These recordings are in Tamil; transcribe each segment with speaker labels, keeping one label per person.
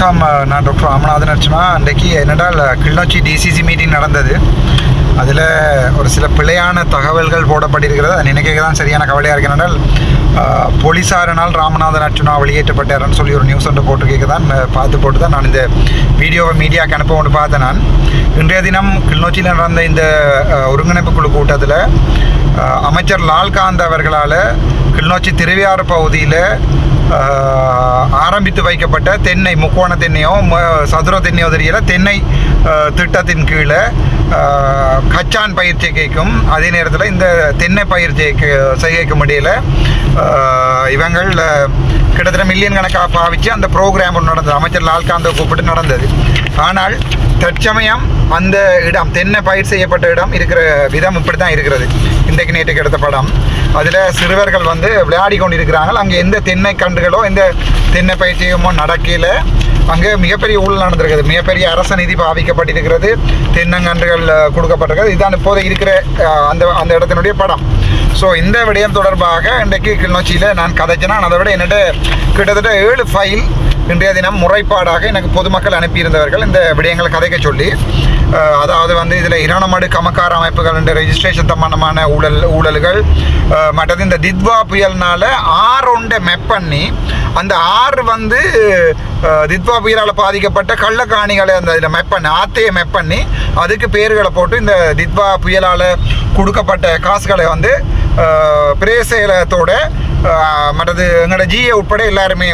Speaker 1: நான் டாக்டர் ராமநாதன் அர்ச்சனா. அன்றைக்கு என்னென்றால் கிளிநொச்சி டிசிசி மீட்டிங் நடந்தது. அதில் ஒரு சில பிழையான தகவல்கள் போடப்பட்டிருக்கிறது. அதை நினைக்க தான் சரியான கவலையாக இருக்கு. என்னென்றால் போலீஸாரினால் ராமநாதன் அர்ச்சனா வெளியேற்றப்பட்டார்னு சொல்லி ஒரு நியூஸ் ஒன்று போட்டிருக்க தான் போட்டு தான் நான் இந்த வீடியோவை மீடியாவுக்கு அனுப்ப கொண்டு பார்த்தேன். நான் இன்றைய தினம் கிளிநொச்சியில் நடந்த இந்த ஒருங்கிணைப்பு குழு கூட்டத்தில் அமைச்சர் லால்காந்த் அவர்களால் கிளிநொச்சி திருவையாறு பகுதியில் ஆரம்பித்து வைக்கப்பட்ட தென்னை முக்கோண தென்னையோ சதுர தென்னையோ தெரியல தென்னை திட்டத்தின் கீழே கச்சான் பயிர் செய்கைக்கும் அதே நேரத்தில் இந்த தென்னை பயிர் செய்கைக்கும் இடையில் இவங்கள் கிட்டத்தட்ட மில்லியன் கணக்காக பாவித்து அந்த ப்ரோக்ராம் ஒன்று நடந்தது. அமைச்சர் லால்காந்தை கூப்பிட்டு நடந்தது. ஆனால் தற்சமயம் அந்த இடம் தென்னை பயிர் செய்யப்பட்ட இடம் இருக்கிற விதம் இப்படி தான் இருக்கிறது. இன்றைக்கு நேற்றுக்கு எடுத்த படம் அதில் சிறுவர்கள் விளையாடி கொண்டு இருக்கிறாங்க. அங்கே எந்த தென்னை கன்றுகளோ எந்த தென்னை பயிர் செய்யுமோ நடக்கையில் அங்கே மிகப்பெரிய ஊழல் நடந்திருக்கிறது. மிகப்பெரிய அரச நிதி பாவிக்கப்பட்டிருக்கிறது. தென்னங்கன்றுகள் கொடுக்கப்பட்டிருக்கிறது. இதுதான் இப்போது இருக்கிற அந்த இடத்தினுடைய படம். ஸோ இந்த விடயம் தொடர்பாக இன்றைக்கு கிளிநொச்சியில் நான் கதைச்சேன்னா அதை விட என்னிட்ட கிட்டத்தட்ட 7 ஃபைல் இன்றைய தினம் முறைப்பாடாக எனக்கு பொதுமக்கள் அனுப்பியிருந்தவர்கள் இந்த விடயங்களை கதைக்க சொல்லி, அதாவது இதில் இரணமடு கமக்கார அமைப்புகள் என்ற ரெஜிஸ்ட்ரேஷன் சம்பந்தமான ஊழல்கள் மற்றது இந்த தித்வா புயல்னால ஆறு மெப் பண்ணி அந்த ஆறு தித்வா புயலால் பாதிக்கப்பட்ட கள்ளக்காணிகளை அந்த இதில் மெப் பண்ணி ஆத்தையை மெப் பண்ணி அதுக்கு பேர்களை போட்டு இந்த தித்வா புயலால் கொடுக்கப்பட்ட காசுகளை பிரேசேலத்தோட மற்றது எங்களோட ஜிஏ உட்பட எல்லாருமே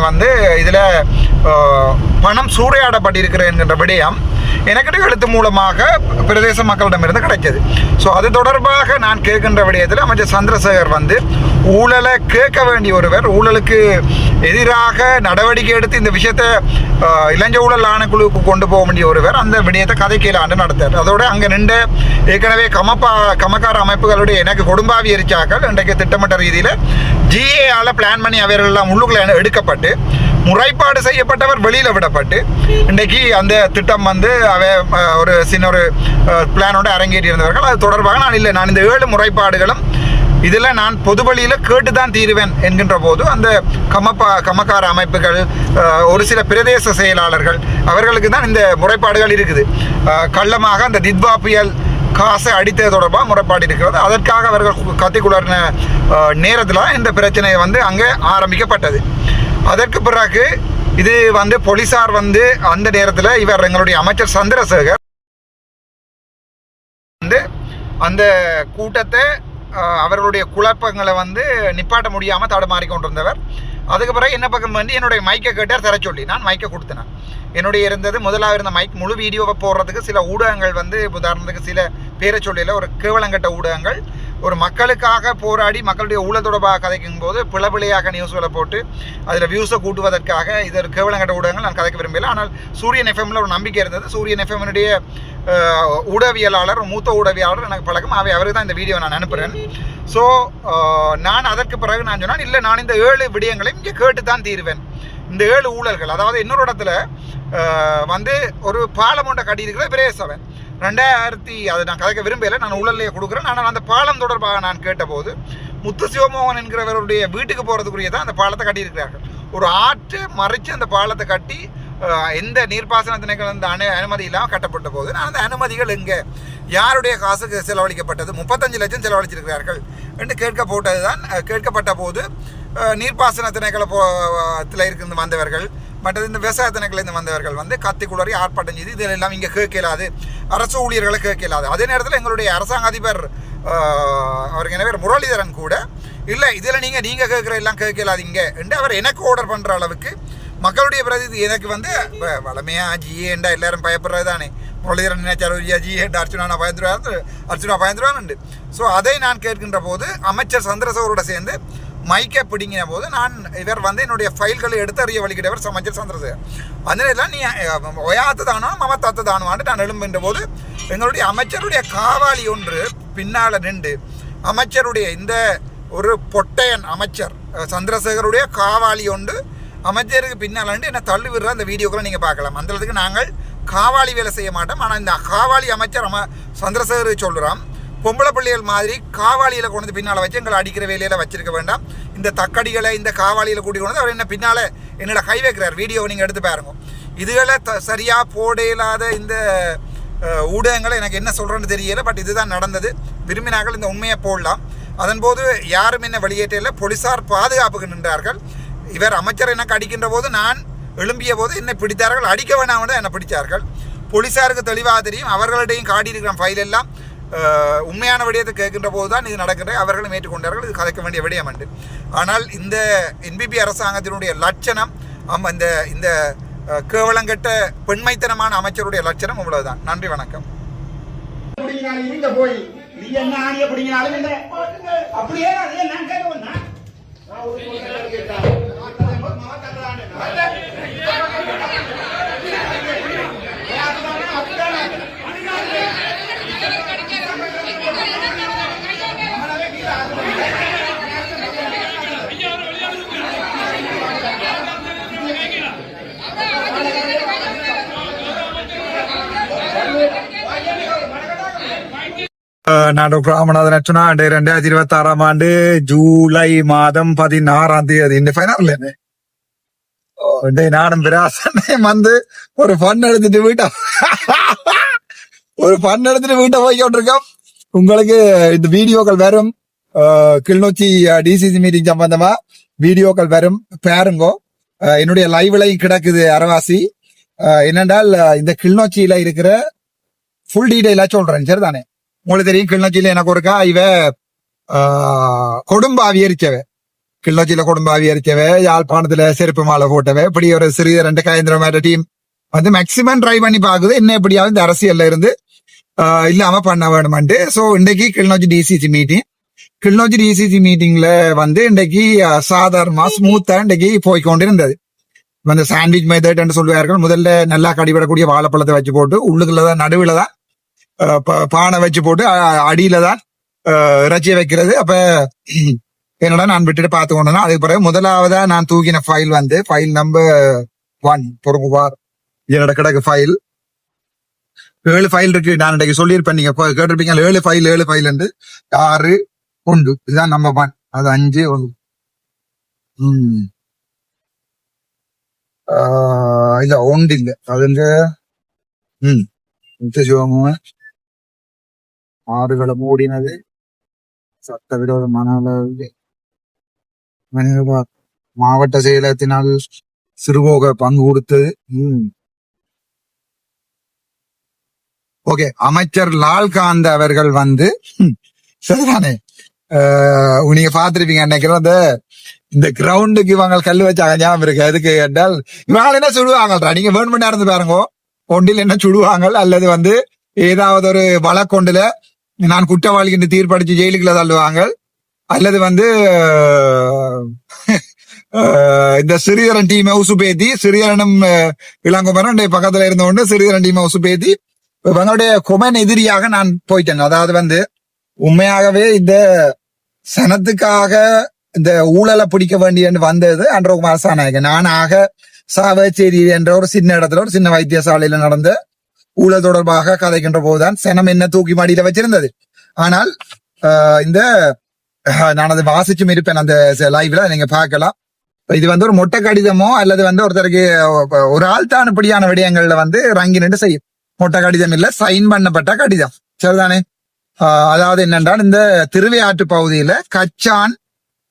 Speaker 1: இதில் பணம் சூறையாடப்பட்டிருக்கிற என்கின்ற விடயம் எனக்கிட்ட எழுத்து மூலமாக பிரதேச மக்களிடமிருந்து கிடைச்சது. ஸோ அது தொடர்பாக நான் கேட்கின்ற விடயத்தில் அமைச்சர் சந்திரசேகர் ஊழலை கேட்க வேண்டிய ஒருவர், ஊழலுக்கு எதிராக நடவடிக்கை எடுத்து இந்த விஷயத்தை இளஞ்ச ஊழல் ஆணைக்குழுவுக்கு கொண்டு போக வேண்டிய ஒருவர் அந்த விடயத்தை கதைக்கையிலாண்டு நடத்தார். அதோட அங்கே நின்று ஏற்கனவே கமக்கார அமைப்புகளுடைய எனக்கு கொடும்பாவி எரிச்சாக்கள் இன்றைக்கு திட்டமிட்ட ரீதியில் ஜிஏஆல் பிளான் பண்ணி அவர்களெல்லாம் உள்ளுக்குள்ள எடுக்கப்பட்டு முறைப்பாடு செய்யப்பட்டவர் வெளியில் விடப்பட்டு இன்றைக்கு அந்த திட்டம் ஒரு சின்ன ஒரு பிளானோட அரங்கேறி இருந்தவர்கள். அது தொடர்பாக நான் இந்த 7 முறைப்பாடுகளும் இதில் நான் பொது வழியில் கேட்டு தான் தீருவேன் என்கின்ற போது அந்த கமக்கார அமைப்புகள் ஒரு சில பிரதேச செயலாளர்கள் அவர்களுக்கு தான் இந்த முறைப்பாடுகள் இருக்குது. கள்ளமாக அந்த தித்வா புயல் காசை அடித்தது தொடர்பாக முறைப்பாடு இருக்கிறது. அதற்காக அவர்கள் கத்திக்குளர்ன நேரத்தில் இந்த பிரச்சனை அங்கே ஆரம்பிக்கப்பட்டது. அதற்கு பிறகு இது போலீசார் அந்த நேரத்தில் இவர் எங்களுடைய அமைச்சர் சந்திரசேகர் அந்த கூட்டத்தை அவர்களுடைய குழப்பங்களை நிப்பாட்ட முடியாமல் தடுமாறி கொண்டிருந்தவர். அதுக்கு பிறகு என்ன பக்கம் என்னுடைய மைக்கை கேட்டார் தர சொல்லி நான் மைக்கை கொடுத்தேன். என்னுடைய இருந்தது முதலாக இருந்த மைக் முழு வீடியோவை போடுறதுக்கு சில ஊடகங்கள் உதாரணத்துக்கு சில பேரை சொல்லியில் ஒரு கேவலங்கட்ட ஊடகங்கள் ஒரு மக்களுக்காக போராடி மக்களுடைய ஊழல் தொடர்பாக கதைக்கும் போது பிளபிளையாக நியூஸ்களை போட்டு அதில் வியூஸை கூட்டுவதற்காக இது ஒரு கேவலங்கட்ட ஊடகங்கள் நான் கதைக்க விரும்பல. ஆனால் சூரியன் எஃப்எம்மில் ஒரு நம்பிக்கை இருந்தது. சூரியன் எஃப்எம்னுடைய ஊடகவியலாளர் மூத்த ஊடகவியலாளர் எனக்கு பழக்கம். அவருக்கு தான் இந்த வீடியோ நான் அனுப்புகிறேன். ஸோ நான் அதற்கு பிறகு நான் சொன்னேன் இல்லை நான் இந்த 7 விடயங்களையும் இங்கே கேட்டு தான் தீருவேன். இந்த 7 ஊழல்கள் அதாவது இன்னொரு இடத்துல ஒரு பாலம் ஒன்றை கட்டியிருக்கிற பிரேசவன் 2000 அதை நான் கதைக்க விரும்பலை. நான் ஊழலையே கொடுக்குறேன். ஆனால் அந்த பாலம் தொடர்பாக நான் கேட்டபோது முத்து சிவமோகன் என்கிறவருடைய வீட்டுக்கு போகிறதுக்குரிய தான் அந்த பாலத்தை கட்டியிருக்கிறார்கள். ஒரு ஆற்றை மறைச்சு அந்த பாலத்தை கட்டி எந்த நீர்ப்பாசன திணைக்கள் அனுமதி இல்லாமல் கட்டப்பட்ட போது நான் அந்த அனுமதிகள் எங்கே யாருடைய காசுக்கு செலவழிக்கப்பட்டது 35 லட்சம் செலவழிச்சிருக்கிறார்கள் என்று கேட்கப்பட்ட போது நீர்ப்பாசன திணைக்களத்தில் இருந்து வந்தவர்கள் மற்றது இந்த விவசாய திணைக்களிலிருந்து வந்தவர்கள் கத்தி குளறி ஆர்ப்பாட்டம் செய்து இதெல்லாம் இங்கே கேட்கலாது, அரசு ஊழியர்களை கேட்கலாது. அதே நேரத்தில் எங்களுடைய அரசாங்க அதிபர் அவருக்கு என்ன பேர் முரளிதரன் கூட இல்லை இதில் நீங்கள் கேட்குற எல்லாம் கேட்கலாதீங்க என்று அவர் எனக்கு ஆர்டர் பண்ணுற அளவுக்கு மக்களுடைய பிரதி எனக்கு வளமையாக ஜிஏண்டா எல்லாரும் பயப்படுறது தானே. முரளிதரன் நினைச்சார் ஜிஏண்டா அர்ச்சுனா பயந்துருவான். ஸோ அதை நான் கேட்கின்ற போது அமைச்சர் சந்திரசேகரோட சேர்ந்து மைக்கை பிடிங்கின போது இவர் என்னுடைய ஃபைல்களை எடுத்து அறிய வழிகிட்டவர் அமைச்சர் சந்திரசேகர். அதனால நீ ஒயாத்து தானோ மமத்தாத்து தானோன்னு நான் எழும்புகின்ற போது எங்களுடைய அமைச்சருடைய காவாலி ஒன்று பின்னால் நின்று அமைச்சருடைய இந்த ஒரு பொட்டையன் அமைச்சர் சந்திரசேகருடைய காவாலி ஒன்று அமைச்சருக்கு பின்னால் என்ன தள்ளி விடுற அந்த வீடியோக்களை நீங்கள் பார்க்கலாம். அந்த இடத்துக்கு நாங்கள் காவாலி வேலை செய்ய மாட்டோம். ஆனால் இந்த காவாலி அமைச்சர் சந்திரசேகர் சொல்கிறோம் பொம்பளை பிள்ளைகள் மாதிரி காவாலியில் கொண்டு வந்து பின்னால் வச்சு எங்களை அடிக்கிற வேலையில் வச்சிருக்க வேண்டாம். இந்த தக்கடிகளை இந்த காவாலியில் கூட்டி கொண்டு அவர் என்ன பின்னால் என்னோட கை வைக்கிறார். வீடியோவை நீங்கள் எடுத்து பாருங்க. இதுகளை சரியா போட இல்லாத இந்த ஊடகங்களை எனக்கு என்ன சொல்றேன்னு தெரியல. பட் இதுதான் நடந்தது. விரும்பினார்கள் இந்த உண்மையை போடலாம். அதன்போது யாரும் என்ன வெளியேற்றல, போலீசார் பாதுகாப்புக்கு நின்றார்கள். இவர் அமைச்சர் எனக்கு அடிக்கின்ற போது நான் எழும்பிய போது என்னை பிடித்தார்கள். அடிக்க வேணாம் என்னை பிடித்தார்கள். போலீஸாருக்கு தெளிவாக தெரியும். அவர்களிடையும் காட்டியிருக்கிற ஃபைல் எல்லாம் உண்மையான விடயத்தை கேட்கின்ற போது தான் இது நடக்கின்றது. அவர்களும் ஏற்றுக்கொண்டார்கள். இது கதைக்க வேண்டிய விடயம் உண்டு. ஆனால் இந்த என்பிபி அரசாங்கத்தினுடைய லட்சணம் இந்த இந்த கேவலங்கட்ட பெண்மைத்தனமான அமைச்சருடைய லட்சணம் இவ்வளவுதான். நன்றி, வணக்கம். நான் டாக்டர் ராமநாதன் அச்சுனா 2026 ஜூலை மாதம் 16 இந்த ஃபைனல் நானும் பிராசனை வந்து ஒரு ஃபன் எடுத்துட்டு வீட்டை போய்கொண்டிருக்கோம். உங்களுக்கு இந்த வீடியோக்கள் வரும். கிளிநொச்சி டிசிசி மீட்டிங் சம்பந்தமா வீடியோக்கள் வரும், பாருங்கோ. என்னுடைய லைவ்ல கிடக்குது அரவாசி. என்னென்றால் இந்த கிளிநொச்சியில இருக்கிற ஃபுல் டீடைலா சொல்றேன். சரிதானே? உங்களுக்கு தெரியும், கிளிநொச்சியில எனக்கு ஒருக்கா இவ கொடும்பாவி எரிச்சவ, கிளிநொச்சியில கொடும்பாவி எரிச்சவ, யாழ்ப்பாணத்துல செருப்பு மாலை போட்டவ, இப்படி ஒரு சிறிய 2 கேந்திர டீம் வந்து மேக்சிமம் ட்ரை பண்ணி பாக்குது என்ன எப்படியாவது இந்த அரசியல்ல இருந்து இல்லாம பண்ண வேணும்ட்டு. சோ இன்றைக்கு கிளிநொச்சி டிசிசி மீட்டிங்ல வந்து இன்றைக்கு சாதாரணமா ஸ்மூத்தா இன்றைக்கு போய்கொண்டிருந்தது. இந்த சாண்ட்விச் மெத்தட் சொல்லுவார்கள். முதல்ல நல்லா கடிபடக்கூடிய வாழைப்பழத்தை வச்சு போட்டு உள்ளுக்குள்ளதான் நடுவுல தான் பானை வச்சு போட்டு அடியில தான் இறைச்சியை வைக்கிறது. அப்ப என்னடா நான் விட்டுட்டு பார்த்து கொண்டேன்னா, அதுக்கு பிறகு முதலாவதா நான் தூக்கின ஃபைல் வந்து ஃபைல் நம்பர் 1 பொறுங்குவார் என்னோட கிடக்கு ஃபைல் 7 ஃபைல் இருக்கு. நான் இன்றைக்கு சொல்லியிருப்பேன், நீங்க கேட்டிருப்பீங்க 7 ஃபைல் 6 உண்டு. இதுதான் நம்பர் 1. அது 5 1 இல்ல ஒன்று இல்ல அதுங்க சிவமும் ஆறுகளை மூடினது, சட்டவிரோதமான மாவட்ட செயலகத்தினால் சிறுபோக பங்கு கொடுத்தது. ஓகே, அமைச்சர் லால்காந்த் அவர்கள் வந்து சரிதானே, நீங்க பாத்திருப்பீங்க நினைக்கிறோம். இந்த கிரவுண்டுக்கு இவங்க கல் வச்சாங்க, ஞாபகம் இருக்கு. அதுக்கு என்றால் இவங்க என்ன சொல்லுவாங்கன்றா, நீங்க வேணுமெண்டா இருந்து பாருங்க, ஒன்றில் என்ன சுடுவாங்க, அல்லது வந்து ஏதாவது ஒரு வழக்கொண்டுல நான் குற்றவாளி என்று தீர்ப்படிச்சு ஜெயிலுக்குள்ள தள்ளுவாங்க, அல்லது வந்து இந்த சிறியரன் டீமை உசுப்பேத்தி, சிறியரனும் இளங்குமரன் பக்கத்துல இருந்தவொண்டு சிறியரன் டீமை உசுப்பேத்தி இவங்களுடைய கொமன் எதிரியாக நான் போயிட்டேன். அதாவது வந்து உண்மையாகவே இந்த சனத்துக்காக இந்த ஊழலை பிடிக்க வேண்டிய வந்தது அன்றகுமார் சாநாயகன். நானாக சாவச்சேரி என்ற ஒரு சின்ன இடத்துல ஒரு சின்ன வைத்தியசாலையில நடந்த ஊழல் தொடர்பாக கதைக்கின்ற போதுதான் சனம் என்ன தூக்கி மாடியில வச்சிருந்தது. ஆனால் இந்த நான் அதை வாசிச்சும் இருப்பேன் அந்த லைவ்ல, நீங்க பார்க்கலாம். இது வந்து ஒரு மொட்டை கடிதமோ அல்லது வந்து ஒருத்தருக்கு ஒரு ஆள் தான் இப்படியான விடயங்கள்ல வந்து ரங்கி நின்று செய்யும். மொட்டை கடிதம் இல்ல, சைன் பண்ணப்பட்ட கடிதம். சரிதானே? அதாவது என்னென்றால் இந்த திருவையாற்று பகுதியில கச்சான்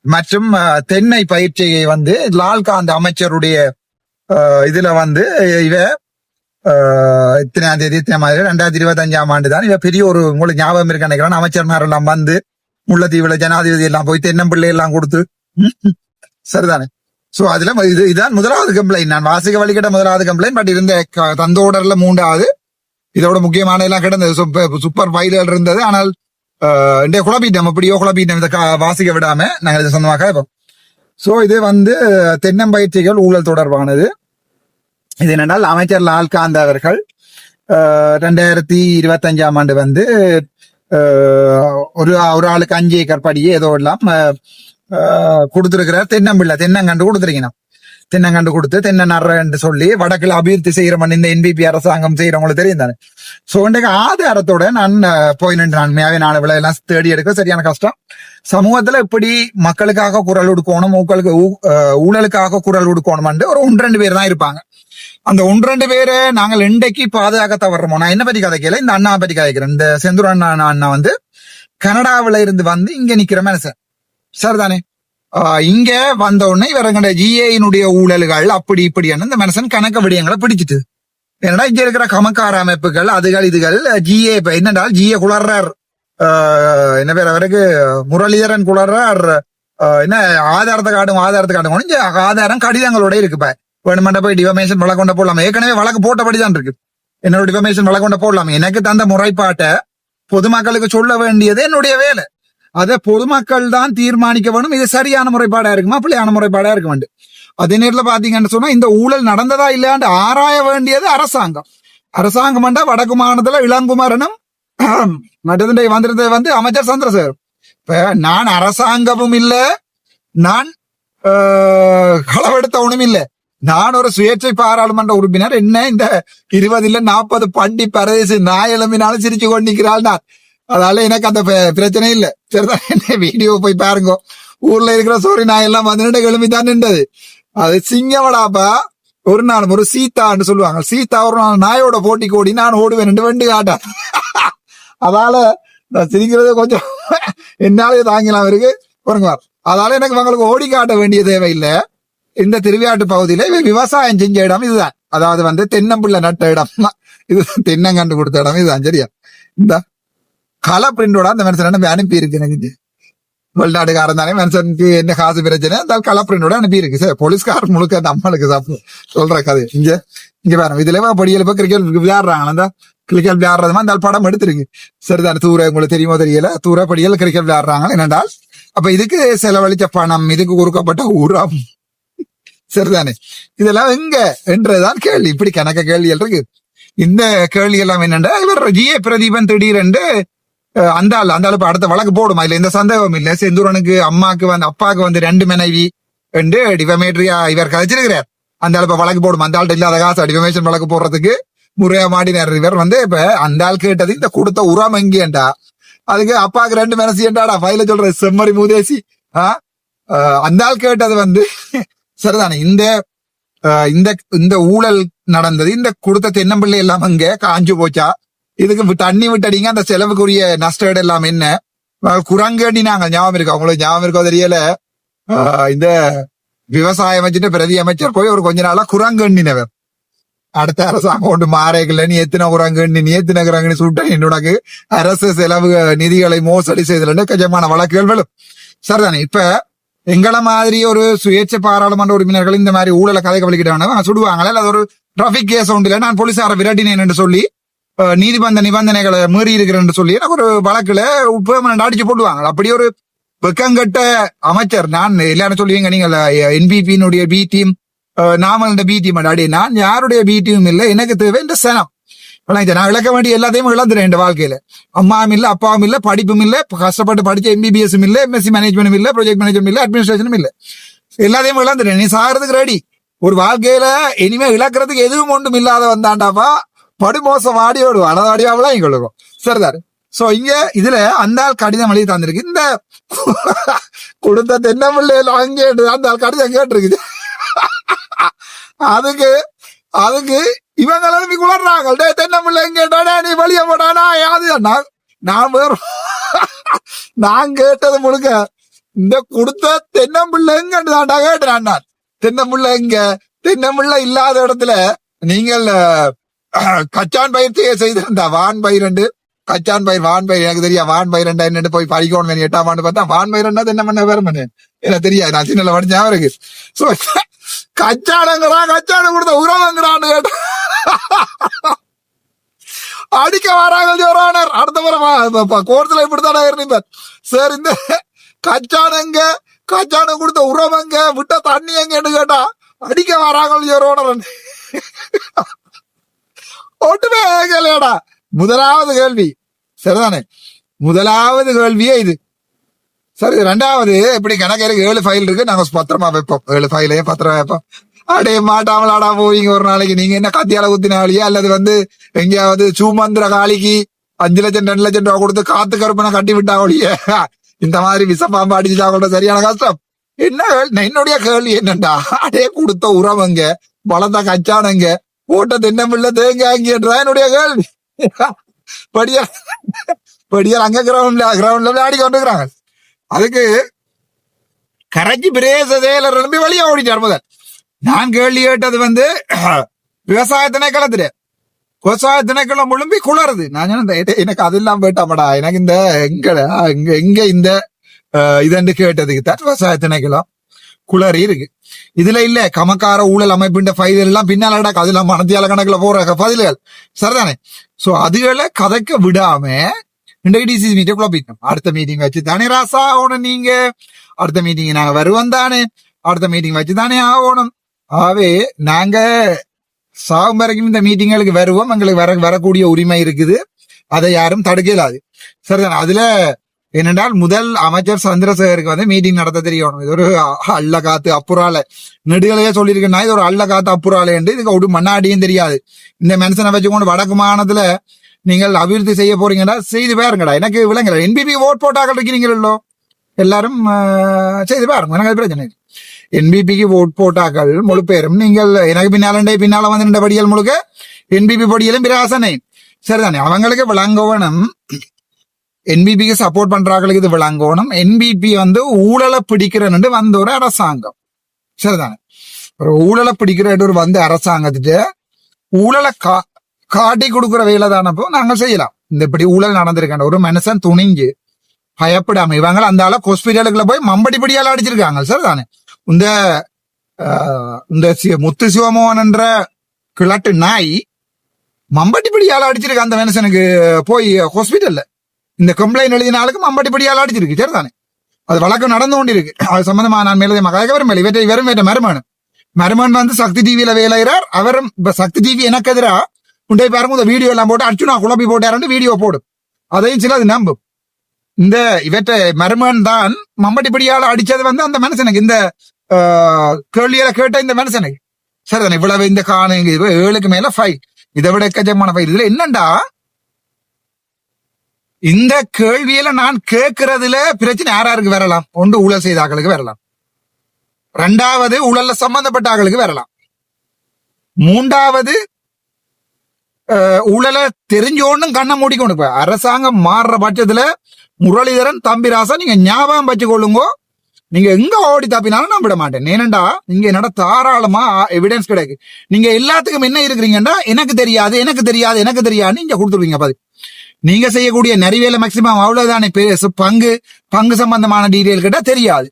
Speaker 1: மற்றும் தென்னை பயிற்சியை வந்து லால்காந்த் அமைச்சருடைய இதுல வந்து இவ இத்தனாம் தேதி 2025 தான் இவ பெரிய ஒரு உங்களுக்கு ஞாபகம் இருக்க நினைக்கிறேன், அமைச்சர்மார் எல்லாம் வந்து முல்லைத்தீவுல ஜனாதிபதி எல்லாம் போய் தென்னம்பிள்ளை எல்லாம் கொடுத்து சரிதானே. சோ அதுல இதுதான் முதலாவது கம்ப்ளைண்ட், நான் வாசிக்க வழிகிட்ட முதலாவது கம்ப்ளைண்ட். பட் இருந்த தந்தோடர்ல 3வது, இதோட முக்கியமான எல்லாம் கிடந்தது, சூப்பர் ஃபைல்கள் இருந்தது. ஆனால் இந்த குழப்பீட்டம் எப்படியோ குழப்பீட்டம் இதை வாசிக்க விடாம நாங்கள் இதை சொந்தமாக இருப்போம். சோ இது வந்து தென்னம்பயிற்சிகள் ஊழல் தொடர்பானது. இது என்னென்றால் அமைச்சர் லால்காந்த் அவர்கள் 2025 வந்து ஒரு ஆளுக்கு 5 ஏக்கர் படியே ஏதோ எல்லாம் கொடுத்திருக்கிறார். தென்னம்பிள்ளை தென்னங்கண்டு கொடுத்திருக்கணும். தென்னங்கண்டு கொடுத்து தென்னை நடுறன்னு சொல்லி வடக்குல அபிவிருத்தி செய்யறவன் இந்த என்பிபி அரசாங்கம் செய்யறவங்களுக்கு தெரியும் தானே. சோ இன்றைக்கு ஆதாரத்தோட நான் போய் நின்று நான் மேவே நாலு விலை எல்லாம் தேடி எடுக்க சரியான கஷ்டம். சமூகத்துல இப்படி மக்களுக்காக குரல் கொடுக்கணும், ஊழலுக்காக குரல் கொடுக்கணும் ஒரு 1-2 பேர் தான் இருப்பாங்க. அந்த 1-2 பேரை நாங்கள் இன்றைக்கு பாதுகாக்க தவறுறோம். நான் என்ன பத்தி கதைக்கல, இந்த அண்ணா பத்தி கதைக்கிறேன். இந்த செந்தூர் அண்ணா வந்து கனடாவில இருந்து வந்து இங்க நிக்கிற மனுஷன் சரிதானே. இங்க வந்த உடனே இவருங்க ஜிஏனுடைய ஊழல்கள் அப்படி இப்படியான இந்த மனுஷன் கணக்க விடயங்களை பிடிச்சிட்டு என்னடா இங்க இருக்கிற கமக்கார அமைப்புகள் அதுகள் இதுகள் ஜிஏ என்னடா ஜிஏ குளர்றார், என்ன பேர் அவருக்கு முரளிதரன் குளர்றார், என்ன ஆதாரத்தை காட்டும் இங்க ஆதாரம் கடிதங்களோட இருக்குப்ப வேணுமெண்டா போய் டிஃபமேஷன் வழக்கு கொண்ட போடலாம். ஏற்கனவே வழக்கு போட்டபடிதான் இருக்கு. என்னோட டிஃபமேஷன் வழக்கு கொண்ட போடலாம். எனக்கு தந்த முறைப்பாட்டை பொதுமக்களுக்கு சொல்ல வேண்டியது என்னுடைய வேலை. அதை பொதுமக்கள் தான் தீர்மானிக்க வேணும். இது சரியான முறைப்பாடா இருக்குமா பிள்ளையான முறைப்பாடா இருக்க வேண்டும். அதே நேரத்தில் பாத்தீங்கன்னு சொன்னா இந்த ஊழல் நடந்ததா இல்லையாண்டு ஆராய வேண்டியது அரசாங்கம். அரசாங்கம் வடக்கு மாநிலத்துல இளங்குமரனும் மற்றதுடைய வந்திருந்தது வந்து அமைச்சர் சந்திரசேகர். இப்ப நான் அரசாங்கமும் இல்ல, நான் களவெடுத்தவனும் இல்லை, நான் ஒரு சுயேட்சை பாராளுமன்ற உறுப்பினர். என்ன இந்த 20 இல்ல 40 பண்டி பரதேசி நாயெலும்பினாலும் சிரிச்சு கொண்டிருக்கிறாள் நான். அதனால எனக்கு அந்த பிரச்சனை இல்லை. சரிதான், என்ன வீடியோ போய் பாருங்க. ஊர்ல இருக்கிற சோரி நாய் எல்லாம் வந்து எழும்பிதான் நின்றது. அது சிங்கமடாப்பா. ஒரு நாள் ஒரு சீத்தான்னு சொல்லுவாங்க, சீத்தா ஒரு நாள் நாயோட போட்டி கோடி நான் ஓடுவேன் வெண்டு காட்டான். அதனால நான் சிரிக்கிறது கொஞ்சம் என்னாலே தாங்கலாம் இருக்கு பாருங்க. அதனால எனக்கு உங்களுக்கு ஓடி காட்ட வேண்டிய தேவையில்லை. இந்த திருவியாட்டு பகுதியில விவசாயம் செஞ்ச இடம் இதுதான். அதாவது வந்து தென்னம்பிள்ளை நட்ட இடம் இது, தென்னங்கண்டு கொடுத்த இடம் இதுதான். சரியா, இந்த கலர் பிரிண்டோட அந்த மனுஷன் அனுப்பி இருக்கு. எனக்கு வெளிநாட்டுக்காரன் தானே மனுஷனுக்கு என்ன காசு பிரச்சனை, அந்த கலர் பிரிண்டோட அனுப்பி இருக்கு. சார் போலீஸ்கார முழுக்க நம்மளுக்கு சொல்ற கதை. இங்க பாருங்க, இதுல படியல போய் கிரிக்கெட் விளையாடுறாங்க. அந்த கிரிக்கெட் விளையாடுறதுமா அந்த படம் எடுத்திருக்கு. சரிதான், தூர உங்களுக்கு தெரியுமோ தெரியல, தூர படியல் கிரிக்கெட் விளையாடுறாங்க. என்னென்றால் அப்ப இதுக்கு செலவழிச்ச பணம், இதுக்கு கொடுக்கப்பட்ட உரம், சரிதானே, இதெல்லாம் எங்க என்றுதான் கேள்வி. இப்படி கணக்க கேள்விகள் இருக்கு. இந்த கேள்வி எல்லாம் என்னென்றா இவர் ஜிஏ பிரதீபன் திடீரென்று அந்த ஆள் இப்ப அடுத்த வழக்கு போடுமா, இல்ல எந்த சந்தேகமும் இல்ல. செந்தூரனுக்கு அப்பாவுக்கு வந்து 2 மனைவி என்று டிஃபமேட்டரியா இவர் கதைச்சிருக்கிறார். அந்த ஆள் இப்ப வழக்கு போடுமா, அந்த ஆள்கிட்ட இல்லாத காசு டிஃபமேஷன் வழக்கு போடுறதுக்கு முறையா மாட்டினார் இவர். வந்து இப்ப அந்த ஆள் கேட்டது இந்த கொடுத்த உரம் எங்கேண்டா, அதுக்கு அப்பாவுக்கு 2 மனசு என்றாடா ஃபைல சொல்ற செம்மறி மூதேசி. அந்த ஆள் கேட்டது வந்து சரிதானே. இந்த ஊழல் நடந்தது, இந்த கொடுத்த தென்னம்பிள்ளை எல்லாம் அங்க காஞ்சு போச்சா, இதுக்கு தண்ணி விட்டடிங்க, அந்த செலவுக்குரிய நஷ்டம் எல்லாம் என்ன குரங்கண்டினாங்க. ஞாபகம் இருக்கு அவங்களுக்கு, ஞாபகம் இருக்கோ தெரியல. இந்த விவசாயம் வச்சுட்டு பிரதி அமைச்சர் போய் ஒரு கொஞ்ச நாளா குரங்கண்டினவர். அடுத்த அரசாங்கம் ஒன்று மாறேக்கல, நீ எத்தனை குரங்கண்ணி சுட்ட என்னோடக்கு அரசு செலவு நிதிகளை மோசடி செய்தல் கஜமான வழக்குகள் வரும். சரிதானே. இப்ப எங்களை மாதிரி ஒரு சுயேட்சை பாராளுமன்ற உறுப்பினர்கள் இந்த மாதிரி ஊழலை கதை கவலிக்கிட்டாங்க சுடுவாங்களே, அது ஒரு டிராபிக் கேஸ் ஒன்றில் நான் போலீஸாரை விரட்டினேன் என்று சொல்லி நீதிபந்த நிபந்தனைகளை மீறி இருக்கிறேன் சொல்லி எனக்கு ஒரு வழக்குல பெர்மனன்ட் அடிச்சு போடுவாங்க. அப்படி ஒரு வெக்கங்கட்ட அமைச்சர் நான். எல்லாரும் சொல்லுவீங்க நீங்கள் என்பிபியினுடைய B team, Namal B team. அடி நான் யாருடைய பி டீம் இல்லை, எனக்கு தேவை இந்த சனம். நான் இழக்க வேண்டிய எல்லாத்தையும் இழந்துறேன் இந்த வாழ்க்கையில. அம்மாவும் இல்ல, அப்பாவும் இல்ல, படிப்பும் இல்ல, கஷ்டப்பட்டு படிச்ச எம்பிபிஎஸும் இல்ல, எம்எஸ்சி மேனேஜ்மெண்ட்டும் இல்ல, ப்ராஜெக்ட் மேனேஜ்மெண்ட் இல்ல, அட்மினிஸ்ட்ரேஷனும் இல்ல, எல்லாத்தையும் இழந்துறேன். நீ சாகிறதுக்கு ரெடி. ஒரு வாழ்க்கையில இனிமே இழக்கிறதுக்கு எதுவும் ஒன்றும் இல்லாத வந்தாண்டாப்பா படுமோசம் ஆடி ஓடுவோம். அனது அடியாவெல்லாம் இங்க இருக்கும். சரிதாரு. சோ இங்க இதுல அந்த ஆள் கடிதம் எழுதி தந்திருக்கு. இந்த கொடுத்த தென்னம்பிள்ளையில அங்கே அந்த ஆள் கடிதம் கேட்டிருக்குது. அதுக்கு இவங்க எழுப்பி குளர்றாங்க, டே தென்னம்பிள்ளை எங்கேட்டாடா, நீ வெளியே போட்டானா யாது. நான் வேற நான் கேட்டது முழுக்க இந்த கொடுத்த தென்னம்பிள்ளை எங்கன்னு கேட்டுறான் நான். தென்னம்பிள்ளை எங்க, தென்னம்பிள்ளை இல்லாத இடத்துல நீங்கள் கச்சான் பயிர் செய்திருந்தா வான் பயிர் கச்சான் பயிர் வான் பயிர் எனக்கு தெரியா. வான் பயிர் என்னன்னு போய் படிக்கணும் 8ஆம் ஆண்டு பார்த்தா வான் பயிர் என்ன பண்ண வேற பண்ணு எனக்கு தெரியாது. நான் சின்ன படிச்சா இருக்கு. சோ கச்சானங்கடா, கச்சான கொடுத்த உறவங்கிறான்னு கேட்ட அடிக்க வராங்க ஜோரானர். அடுத்த முறை கோர்ட்ல இப்படித்தானே இருந்தீங்க சார். இந்த கச்சானம் கொடுத்த உறவங்க விட்ட தண்ணி எங்கன்னு கேட்டா அடிக்க வராங்க ஜோரானர். ஒட்டுமே கேள்வியாடா. முதலாவது கேள்வி சரிதானே, முதலாவது கேள்வியே இது. சரி, 2வது இப்படி கணக்கு 7 ஃபைல் இருக்கு, நாங்க பத்திரமா வைப்போம். 7 ஃபைலையும் பத்திரமா வைப்போம். அடே மாட்டாமலாடா போவீங்க ஒரு நாளைக்கு. நீங்க என்ன கத்தியால குத்தினாலியா அல்லது எங்கேயாவது சூமந்திர காலிக்கு 5 லட்சம் 2 லட்சம் ரூபா கொடுத்து காத்து கருப்பனை கட்டி விட்டாவளிய இந்த மாதிரி விஷப்பாம்பு அடிச்சுட்டா கூட சரியான கஷ்டம். என்னுடைய கேள்வி என்னண்டா, அடே கொடுத்த உறவங்க பலத்த கச்சானங்க போட்ட தின்னமில்ல தேங்காங்கன்றா என்னுடைய கேள்வி. படியால் அங்க கிரவுண்ட்ல விளையாடி கொண்டுக்கிறாங்க. அதுக்கு கரைச்சி பிரேச செயலர் நம்பி வழியா ஓடிட்டார். முதல் நான் கேள்வி கேட்டது விவசாய திணைக்களத்துல விவசாய திணைக்களம் முழும்பி குளருது. நான் எனக்கு அதெல்லாம் போயிட்டாமடா, எனக்கு இந்த எங்க இந்த இதன்று கேட்டதுக்கு தான் விவசாய திணைக்களம் குளறி இருக்கு. இதுல இல்ல கமக்கார ஊழல் அமைப்பு ஃபைல் எல்லாம் பின்னால கிடக்கு. அதெல்லாம் மனத்தியால கணக்குல போற பதில்கள் சரிதானே. சோ அதுகளை கதைக்க விடாம இன்றைக்கு டிசிசி மீட்டிங் குழப்பிட்டோம். அடுத்த மீட்டிங் வச்சு தானே ராசா ஆகணும். நீங்க அடுத்த மீட்டிங் நாங்க வருவோம் தானே, அடுத்த மீட்டிங் வச்சு தானே ஆகணும். ஆகவே நாங்க சாகும் வரைக்கும் இந்த மீட்டிங்களுக்கு வருவோம். எங்களுக்கு வரக்கூடிய உரிமை இருக்குது, அதை யாரும் தடுக்க இயலாது சரிதானே. அதுல என்னென்றால் முதல் அமைச்சர் சந்திரசேகருக்கு மீட்டிங் நடத்த தெரியணும். இது ஒரு அள்ள காத்து அப்புறால நெடுகளையே சொல்லியிருக்கேன்னா இது ஒரு அள்ள காத்து அப்புறாலே என்று இதுக்கு ஒரு மண்ணாடியும் தெரியாது. இந்த மனுஷனை வச்சுக்கொண்டு வடக்கு மாகாணத்துல நீங்கள் அபிவிருத்தி செய்ய போறீங்கன்னா செய்து பாருங்கடா. எனக்கு விளங்கல. என்பிபி ஓட் போட்டாக்கள் இருக்கிறீங்களோ எல்லாரும் செய்து பாருங்க, எனக்கு அது பிரச்சனை. என்பிபிக்கு ஓட் போட்டாக்கள் முழு பேரும் நீங்கள் எனக்கு பின்னால வந்து நின்ற படியல் முழுக்க என்பிபி படியலும் பிராசனை சரிதானே. அவங்களுக்கு விளங்கணும், என்பிபிக்கு சப்போர்ட் பண்றாங்களுக்கு இது விளங்கணும். என்பிபி ஊழலை பிடிக்கிறன்னு வந்த ஒரு அரசாங்கம் சரிதானே. ஒரு ஊழலை பிடிக்கிற ஒரு அரசாங்கத்துட்டு ஊழலை காட்டி கொடுக்குற வேலை தானப்போ நாங்கள் செய்யலாம். இந்த இப்படி ஊழல் நடந்திருக்காங்க ஒரு மனுஷன் துணிஞ்சு பயப்படாம இவங்க அந்த ஆள ஹாஸ்பிட்டலுக்குள்ள போய் மம்படிப்படியால அடிச்சிருக்காங்க சரிதானே. இந்த முத்து சிவமோகன் என்ற கிழட்டு நாய் மம்பட்டிப்படியால அடிச்சிருக்கு அந்த மனுஷனுக்கு போய் ஹாஸ்பிட்டல்ல. இந்த கம்ப்ளைண்ட் எழுதினாலுக்கு மம்பட்டிப்படியால அடிச்சிருக்கு சரிதானே. அது வழக்கம் நடந்து கொண்டிருக்கு. அது சம்பந்தமா நான் மேலதை மகாக வரும் இவரும் மருமன் சக்தி டிவியில வேலைகிறார். அவரும் இப்ப சக்தி டிவி எனக்கு எதிரா உண்டை பாருங்க இந்த வீடியோ எல்லாம் போட்டு அடிச்சு நான் குழப்பி போட்டாரு வீடியோ போடும். அதையும் சில அது நம்பும். இந்த இவற்றை மருமன் தான் மம்பட்டிப்படியால அடிச்சது அந்த மனுஷனுக்கு இந்த கேள்வியில கேட்ட இந்த மனுஷனுக்கு சரிதானே. இவ்வளவு இந்த காணுங்க 7க்கு மேல ஃபைல், இதை விட எக்கச்சமான ஃபைல். இதுல என்னண்டா இந்த கேள்வியில நான் கேட்கறதுல பிரச்சனை யாராருக்கு வரலாம். ஒன்று ஊழல் செய்த ஆக்களுக்கு வரலாம், 2வது ஊழல்ல சம்பந்தப்பட்ட ஆக்களுக்கு வரலாம், 3வது ஊழலை தெரிஞ்சோன்னும் கண்ணை மூடிக்கொண்டு. அரசாங்கம் மாறுற பட்சத்துல முரளிதரன் தம்பிராசா நீங்க ஞாபகம் வச்சு கொள்ளுங்க. நீங்க எங்க ஓடி தப்பினாலும் நான் விட மாட்டேன். ஏனண்டா நீங்க என்னோட தாராளமா எவிடன்ஸ் கிடைக்கு. நீங்க எல்லாத்துக்கும் என்ன இருக்கிறீங்கன்னா எனக்கு தெரியாது நீங்க கொடுத்துருவீங்க. பாதி நீங்க செய்யக்கூடிய நிறைவேல மேக்சிமம் அவ்வளவுதானே. பங்கு சம்பந்தமான டீடைல் கேட்டா தெரியாது.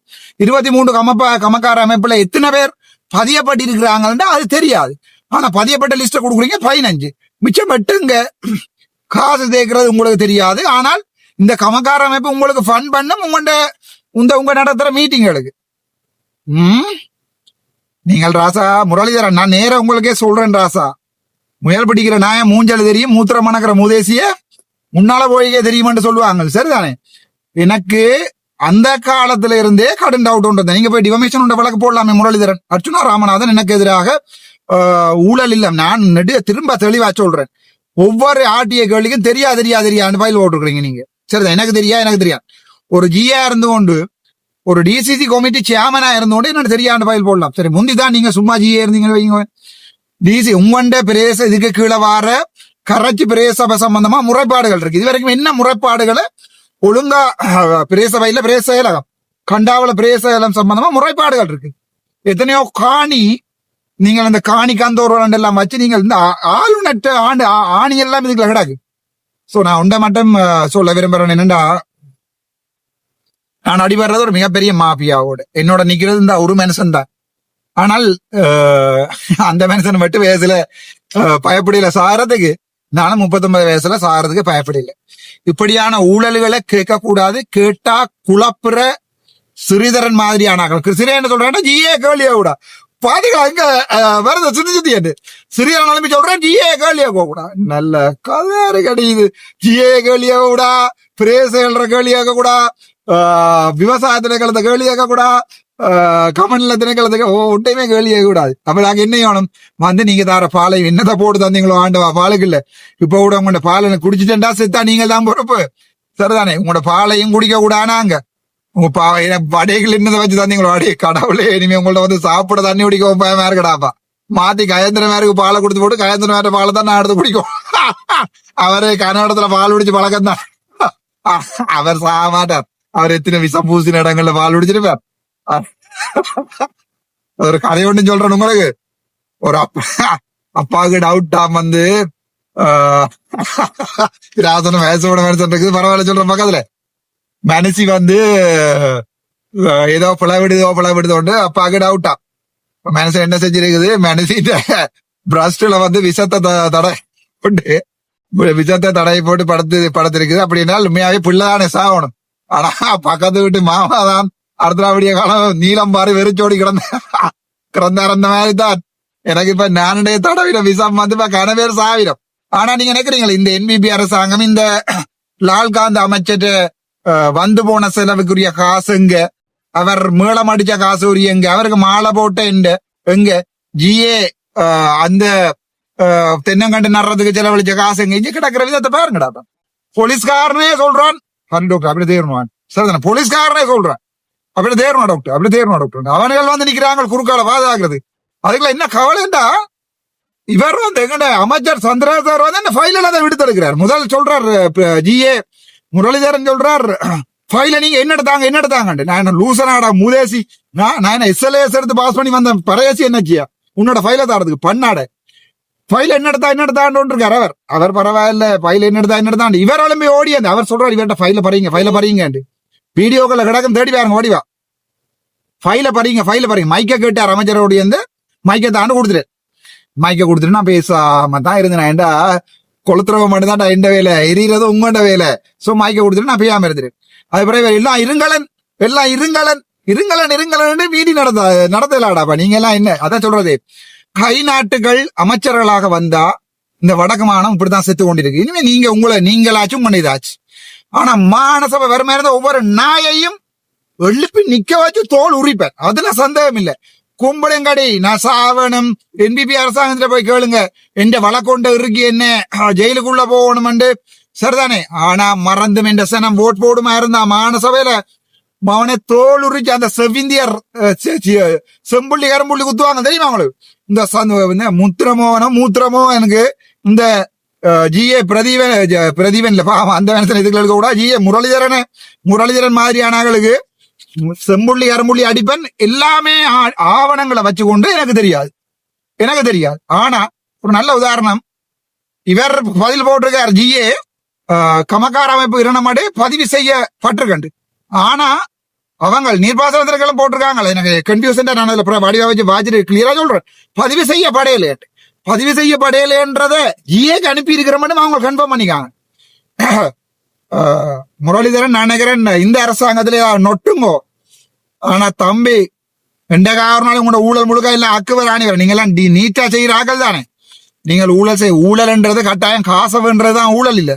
Speaker 1: 23 கமக்கார அமைப்புல எத்தனை பேர் பதியப்பட்டிருக்கிறாங்கன்னா அது தெரியாது. ஆனா பதியப்பட்ட லிஸ்ட கொடுக்குறீங்க 15. மிச்சம் மட்டுங்க காசு தேய்க்கிறது உங்களுக்கு தெரியாது. ஆனால் இந்த கமக்கார அமைப்பு உங்களுக்கு ஃபன் பண்ணும் உங்க நடத்துற மீட்டிங்களுக்கு. நீங்கள் ராசா முரளிதரன் நான் நேரம் உங்களுக்கே சொல்றேன் ராசா. முயல் பிடிக்கிற நாய மூஞ்சல் தெரியும், மூத்திரம் மணக்கிற மூதேசிய முன்னால போய்க்கே தெரியுமான்னு சொல்லுவாங்க சரிதானே. எனக்கு அந்த காலத்துல இருந்தே கடன் டவுட் உண்டு. நீங்க போய் டிஃபமேஷன் உண்ட வழக்கு போடலாமே. முரளிதரன் அர்ச்சுனா ராமநாதன் எனக்கு எதிராக ஊழல் இல்ல. நான் திரும்ப தெளிவா சொல்றேன். ஒவ்வொரு ஆர்டிஐ கேள்விக்கும் தெரியாதுன்னு ஃபைல் போட்டுருக்கீங்க நீங்க சரிதான். எனக்கு தெரியாது. ஒரு ஜியா இருந்து கொண்டு ஒரு டிசிசி கமிட்டி சேர்மனா இருந்து கொண்டு என்ன தெரியாத ஃபைல் போடலாம். சரி முந்திதான் நீங்க சும்மா ஜியா இருந்தீங்கன்னு வைங்க. டிசி உங்கண்ட பிரேச இதுக்கு கீழே வார கரைச்சி பிரேசபை சம்பந்தமா முறைப்பாடுகள் இருக்கு. இது வரைக்கும் என்ன முறைப்பாடுகளை ஒழுங்கா பிரேசபையில பிரேசலம் கண்டாவல பிரேசலம் சம்பந்தமா முறைப்பாடுகள் இருக்கு. எத்தனையோ காணி நீங்கள் அந்த காணி கந்தோர் எல்லாம் வச்சு நீங்கள் இந்த ஆளுநற்ற ஆணி எல்லாம் இதுக்குள்ள கிடாக்கு. சோ நான் உண்ட மட்டும் சொல்ல விரும்புறேன் என்னண்டா, நான் அடிபடுறது ஒரு மிகப்பெரிய மாபியாவோட என்னோட நிக்கிறது இந்த ஒரு மனுஷன் தான். ஆனால் அந்த மனுஷன் மட்டும் வயசுல பயப்படல சாரதுக்கு, நானும் 39 வயசுல சாரதுக்கு பயப்படல. இப்படியான ஊழல்களை கேட்க கூடாது. கேட்டா குழப்புற சிறிதரன் மாதிரியான சிறிய சொல்றேன் ஜிஏ கேள்வியா கூட பாதிகளா இங்க வருது சுத்தி சிறிய நிலைமை சொல்றேன் ஜிஏ கேள்வியா போக கூட. நல்ல கதை கிடையாது. ஜிஏ கேள்வியா கூடா, பிரேச கேள்வியாக கூடா, விவசாயத்துல கலந்த கேள்வியாக கூடா, கமன்ல திணைக்களத்துக்கு ஒட்டையுமே கேள்வி கூடாது. அப்ப நாங்க என்ன செய்யணும், வந்து நீங்க தார பாலை என்னத்தை போட்டு தந்தீங்களோ ஆண்டவா பாலுக்கு இல்ல, இப்ப கூட உங்களோட பாலை குடிச்சிட்டா செத்தா நீங்க தான் பொறுப்பு. சரிதானே, உங்களோட பாலையும் குடிக்க கூடானாங்க. உங்க வடைகள் என்னதை வச்சு தந்தீங்களோ அடே கடவுளே, இனிமே உங்கள்ட்ட வந்து சாப்பிட தண்ணி குடிக்க பயமா இருக்கடாப்பா. மாத்தி கயந்திர மேருக்கு பாலை கொடுத்து போட்டு கயந்திர மேர பாலை தான் நான் எடுத்து குடிக்கும். அவரு கன்னடத்துல பால் குடிச்சு பழக்கம் தான். அவர் சாக மாட்டார். அவர் எத்தனை விஷம் பூசின இடங்கள்ல பால் குடிச்சிருப்பார். ஒரு கதை ஒண்ணு சொல்றேன் உங்களுக்கு. ஒரு அப்பாவுக்கு டவுட்டா வந்து ராசன வயசோட மனுஷன் இருக்குது, பரவாயில்ல சொல்றேன் பக்கத்துல. மனசி வந்து ஏதோ பிளவிடுதோண்டு அப்பாவுக்கு டவுட்டா. மனசு என்ன செஞ்சிருக்குது, மனசி பிரஸ்ட்ல வந்து விஷத்தை தடை போட்டு விஷத்தை தடை போட்டு படுத்திருக்குது. அப்படின்னா உண்மையாவே பிள்ளைதானே சாகணும். ஆனா பக்கத்து வீட்டு மாமா தான் அடுத்த காலம் நீளம் பாரு வெறிச்சோடி கிடந்தார். அந்த மாதிரி தான் எனக்கு இப்ப நானுடைய தடவிட விஷம் வந்து இப்ப கனவேர் சாவிடும். ஆனா நீங்க நினைக்கிறீங்களா, இந்த என்பிபி அரசாங்கம் இந்த லால்காந்த் அமைச்சர் வந்து போன செலவுக்குரிய காசு எங்க, அவர் மேளம் அடிச்ச காசு உரிய எங்க, அவருக்கு மாலை போட்ட எங்க, ஜிஏ அந்த தென்னங்கண்டு நடுறதுக்கு செலவழிச்ச காசு எங்க, இங்க கிடக்கிற விதத்தை பாருங்கடா. போலீஸ்காரனே சொல்றான் டாக்டர் அப்படி தேர்வான். சரிதானே, போலீஸ்காரனே சொல்றான் அப்படி தேர்வா டாக்டர், அப்படி தேர்வா டாக்டர். அவனுகள் வந்து நிக்கிறாங்க குறுக்கால பாதுகாக்கிறது. அதுக்குள்ள என்ன கவலைண்டா, இவர் வந்து எங்கட அமைச்சர் சந்திரசேகர் வந்து என்ன ஃபைல் அதை விடுத்தெடுக்கிறார். முதல் சொல்றாரு ஜிஏ முரளிதரன் சொல்றார், ஃபைல நீங்க என்ன எடுத்தாங்க நான் என்ன லூசனாடா மூதேசி, நான் என்ன எஸ்எல்ஏஎஸ் எடுத்து பாஸ் பண்ணி வந்த பரையசி என்னச்சியா உன்னோட ஃபைல தாரதுக்கு பண்ணாட ஃபைல் என்ன எடுத்தான்னு இருக்காரு. அவர் பரவாயில்ல, ஃபைல் என்ன எடுத்தா இவர் எழும்பி ஓடி அந்த அவர் சொல்றாரு இவர்கிட்ட ஃபைல பறீங்க வீடியோக்களை கிடக்கும் தேடி பாருங்க, ஓடிவா ஃபைல பறீங்க மைக்க கேட்டார் அமைச்சரோட வந்து மைக்க தாண்டு கொடுத்துரு. மைக்க கொடுத்துட்டு நான் பேசாம தான் இருந்தேன். ஏண்டா கொளுத்துறவ மட்டும் தான்டா எந்த வேலை, எரியறது உங்கண்ட வேலை. சோ மைக்க கொடுத்துட்டு நான் பேயாம இருந்துரு. அது பிறகு எல்லாம் இருங்கலன் மீறி நடத்தலாடாப்பா நீங்க எல்லாம். என்ன அதான் சொல்றது, கை நாட்டுகள் அமைச்சர்களாக வந்தா இந்த வடக்கு மாநிலம் இப்படித்தான் செத்து கொண்டிருக்கு. இனிமே நீங்க நீங்களாச்சும் பண்ணிதாச்சு. ஆனா மாநசபை வெறுமை இருந்த ஒவ்வொரு நாயையும் எழுப்பி நிக்க வச்சு தோல் உரிப்பேன், அதுல சந்தேகம் இல்லை. கும்பலங்கடி நான் சாவணும், என்பிபி அரசாங்கத்துல போய் கேளுங்க, எந்த வழக்கொண்ட இறுக்கி என்ன ஜெயிலுக்குள்ள போகணும். சரிதானே, ஆனா மறந்தும் என்ற சனம் ஓட் போடுமா இருந்தா மாநசபையில அவனை தோல் உரிச்சு அந்த செவிந்தியர் செம்புள்ளி கரும்புள்ளி குத்துவாங்க தெரியுமா அவங்களுக்கு. இந்த மூத்திரமோ எனக்கு இந்த ஜிஏ பிரதீபன் அந்த இதுக்கு இருக்க கூட ஜிஏ முரளிதரன் மாதிரியானவர்களுக்கு செம்புள்ளி கரும்புள்ளி அடிப்பன் எல்லாமே ஆவணங்களை வச்சுக்கொண்டு எனக்கு தெரியாது. ஆனா ஒரு நல்ல உதாரணம், இவர் பதில் போட்டிருக்கார், ஜிஏ கமக்கார அமைப்பு இரணமாடு பதிவு செய்யப்பட்டிருக்கண்டு. ஆனா அவங்க நீர்ப்பாசனத்திற்கெல்லாம் போட்டிருக்காங்க. எனக்கு கன்ஃபியூஷன், நான் அதுல வடிவா வச்சு வாச்சிட்டு கிளியரா சொல்றேன், பதிவு செய்யப்படையலைன்றத ஜிஏக்கு அனுப்பி இருக்கிற மட்டும் அவங்க கன்ஃபார்ம் பண்ணிக்காங்க. முரளிதரன் நினைக்கிறேன் இந்த அரசாங்கத்திலே நொட்டுங்கோ. ஆனா தம்பி எந்த காரணம் உங்களோட ஊழல் முழுக்க இல்ல அக்குவர் ஆணிவர், நீங்க எல்லாம் நீட்டா செய்யற ஆக்கள் தானே. நீங்கள் ஊழல்ன்றது கட்டாயம் காசவுன்றதுதான் ஊழல் இல்ல.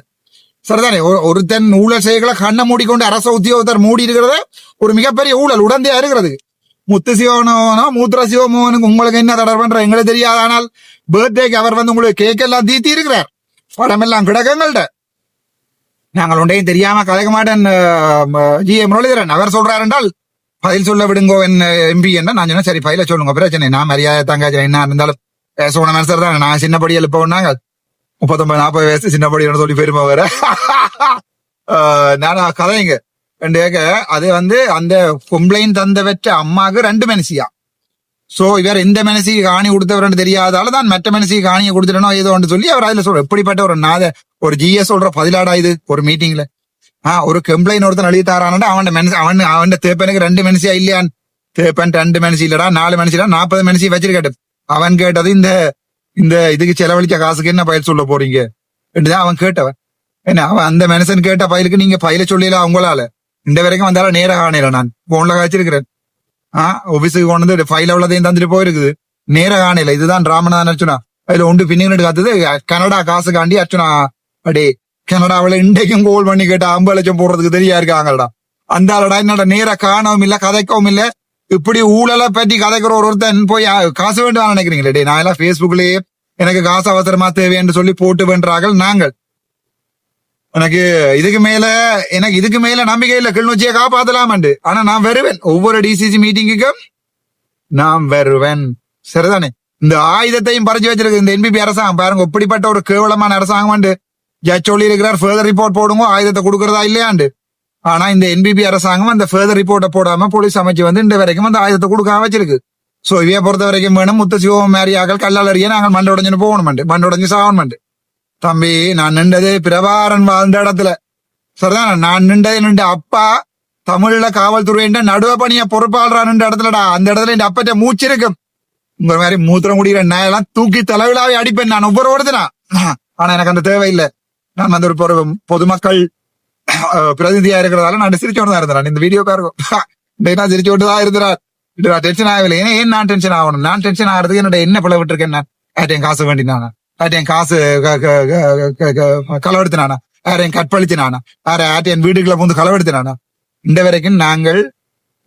Speaker 1: சரிதானே, ஒருத்தன் ஊழல் செய்யல கண்ணை மூடிக்கொண்டு அரச உத்தியோகத்தர் மூடி இருக்கிறத ஒரு மிகப்பெரிய ஊழல் உடந்தையா இருக்கிறது. முத்து சிவனோ மூத்திர சிவமோனுக்கு உங்களுக்கு என்ன தொடர்புன்ற எங்களுக்கு தெரியாது. ஆனால் பர்த்டேக்கு அவர் வந்து உங்களுக்கு கேக் எல்லாம் தீத்தி இருக்கிறார், படம் எல்லாம் கிடக்கங்கள்ட. நாங்கள் ஒன்றையும் தெரியாம கலைக்க மாட்டேன். ஜி ஏ முரளிதரன் அவர் சொல்றாரு என்றால் பதில் சொல்ல விடுங்கோ எம்பி என்ன. நான் சொன்னேன் சரி பயில சொல்லுங்க பிரச்சனை, நான் மரியாதை தங்காச்சு என்ன இருந்தாலும் சோன மனசர் தான். நான் சின்னப்படி எழுப்போன்னாங்க 39-40 வயசு சின்னப்படி சொல்லி பெருமை வேற. நான் கதைங்க அது வந்து அந்த கம்ப்ளைண்ட் தந்த வச்ச அம்மாவுக்கு 2 மனசியா. சோ இவர் எந்த மனசிக்கு காணி கொடுத்தவர் தெரியாதால தான் மற்ற மனசிக்கு காணியை கொடுத்துட்டோம் ஏதோ ஒன்று சொல்லி அவர் அதுல சொல்ற. எப்படிப்பட்ட ஒரு ஜிஎஸ் சொல்ற பதிலாடா இது ஒரு மீட்டிங்ல. ஒரு கம்ப்ளைண்ட் ஒருத்தன் எழுதித்தாரான்டா அவன் தேப்பனுக்கு 2 மனசியா இல்லையான். தேப்பன் 2 மனசி இல்லடா 4 மனசி 40 மனசி வச்சிருக்கட்டு. அவன் கேட்டது இந்த இதுக்கு செலவழிச்ச காசுக்கு என்ன பயில் சொல்ல போறீங்க என்றுதான் அவன் கேட்டவன். என்ன அவன் அந்த மனுஷன் கேட்ட பயிலுக்கு நீங்க பயில சொல்லல அவங்களால இந்த வரைக்கும் வந்தாலும் நேர காணல. நான் போன்ல காய்ச்சிருக்கிறேன். ஆபீஸுக்கு கொண்டு வந்து ஃபைல் அவ்வளோதையும் தந்துட்டு போயிருக்குது, நேர காணல. இதுதான் ராமநாதன் அர்ச்சுனா அதுல ஒன்று பின்னிட்டு காத்தது கனடா காசு காண்டி அர்ச்சுனா அடே கனடாவில இன்றைக்கும் கோல் பண்ணி கேட்ட 50 லட்சம் போடுறதுக்கு தெரியா இருக்காங்கடா. அந்த ஆளடா என்னடா நேர காணவும் இல்ல கதைக்கவும் இல்ல. இப்படி ஊழலை பற்றி கதைக்கிற ஒருத்தன் போய் காசு வேண்டுமா நினைக்கிறீங்களே? டே, நான் எல்லாம் Facebookலயே எனக்கு காசு அவசரமா தேவை என்று சொல்லி போட்டு வென்றார்கள் நாங்கள். எனக்கு இதுக்கு மேல நம்பிக்கை இல்ல கிளிநொச்சியை காப்பாத்தலாம். ஆனா நான் வருவேன், ஒவ்வொரு டிசிசி மீட்டிங்குக்கும் நான் வருவேன். சரிதானே? இந்த ஆயுதத்தையும் பறிச்சு வச்சிருக்கு இந்த என்பிபி அரசாங்கம். பாருங்க இப்படிப்பட்ட ஒரு கேவலமான அரசாங்கம். ஜட்ஜ் சொல்லி இருக்கிறார் ஃபர்தர் ரிப்போர்ட் போடுங்க, ஆயுதத்தை கொடுக்கறதா இல்லையாண்டு. ஆனா இந்த என்பிபி அரசாங்கம் அந்த ஃபர்தர் ரிப்போர்ட்டை போடாம போலீஸ் அமைச்சு இந்த வரைக்கும் அந்த ஆயுதத்தை கொடுக்காம வச்சிருக்கு. சோ இவைய பொறுத்த வரைக்கும் வேணும் முத்து சிவம் மேரியாக்கள் கல்லாளறிய நாங்கள் மண்டை உடஞ்சுன்னு போகணும், மண்டை உடஞ்சு சாகணும். தம்பி, நான் நின்றது பிரபாரன் வாழ்ந்த இடத்துல. சரிதான், நான் நின்ற அப்பா தமிழ்ல காவல்துறை நடுவ பணிய பொறுப்பாளரா நின்ற இடத்துலடா. அந்த இடத்துல என் அப்பட்ட மூச்சு இருக்கும். உங்க மாதிரி மூத்திரம் முடிகிற நாயெல்லாம் தூக்கி தலைவிழாவே அடிப்பேன் நான் ஒவ்வொரு ஒருத்தனா. ஆனா எனக்கு அந்த தேவையில்லை. நான் வந்து ஒரு பொதுமக்கள் பிரதிநிதியா இருக்கிறதால நான் சிரிச்சோடு தான் இருந்தேன். இந்த வீடியோ பாருங்க, நான் சிரிச்சோட்டு தான் இருக்கிறார். டென்ஷன் ஆகவில்லை. ஏன் நான் டென்ஷன் ஆகணும்? நான் டென்ஷன் ஆகிறதுக்கு என்னோட என்ன பிள்ளை விட்டுருக்கேன்? நான் என் காசு வேண்டினானா? என் காசு களவெடுத்தினானா? என் கற்பழிச்சினானா? என் வீடுகளை வந்து களவெடுத்தினானா? இந்த வரைக்கும்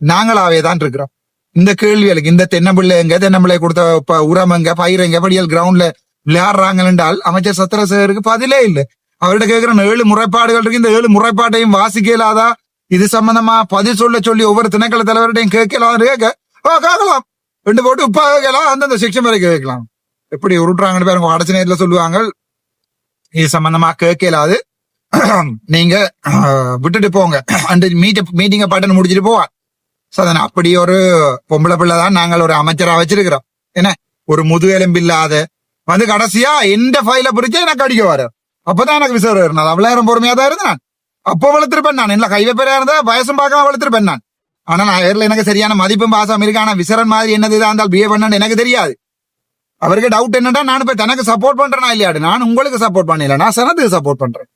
Speaker 1: நாங்களாவே தான் இருக்கிறோம். இந்த கேள்விகளுக்கு இந்த தென்னம்பிள்ளை கொடுத்த உரமங்க பயிரங்க படியல் கிரவுண்ட்ல விளையாடுறாங்க என்றால் அமைச்சர் சத்திரசேகருக்கு பதிலே இல்லை. அவர்கிட்ட கேட்கிற 7 முறைப்பாடுகள் இருக்கு. இந்த 7 முறைப்பாட்டையும் வாசிக்க இயலாதா? இது சம்பந்தமா பதில் சொல்லி ஒவ்வொரு திணைக்கள தலைவர்கிட்டையும் கேட்கலாம். 2 போட்டு உப்பா கேட்கலாம், அந்தந்த செக்ஷன் வரை கேட்கலாம். எப்படி உருட்டுறாங்கன்னு பாருங்க. அடைச்ச நேரத்துல சொல்லுவாங்க இது சம்பந்தமா கேட்கலாது, நீங்க விட்டுட்டு போங்க. அந்த மீட்டிங்க பாட்டுன்னு முடிச்சுட்டு போவான். அப்படி ஒரு பொம்பளை பிள்ளை தான் நாங்கள் ஒரு அமைச்சரா வச்சிருக்கிறோம். என்ன ஒரு முதுகெலும்பு இல்லாத வந்து கடைசியா எந்த ஃபைல பிரிச்சு எனக்கு அடிக்க வர. அப்பதான் எனக்கு விசாரம் இருந்தால் அவ்வளவு பொறுமையா தான் இருந்தேன். அப்போ வளர்த்திருப்பேன் நான். இல்ல கைவப்பேரா இருந்தா வயசும் பார்க்காம வளர்த்திருப்பேன் நான். ஆனா நான் எனக்கு சரியான மதிப்பும் பாசம் இருக்கு. ஆனா விசரன் மாதிரி என்னது இருந்தால் பிஹேவ் பண்ணு எனக்கு தெரியாது. அவருக்கு டவுட் என்னன்னா, நான் இப்ப தனக்கு சப்போர்ட் பண்றேனா இல்லையாடு? நான் உங்களுக்கு சப்போர்ட் பண்ணல, நான் சனத்துக்கு சப்போர்ட் பண்றேன்.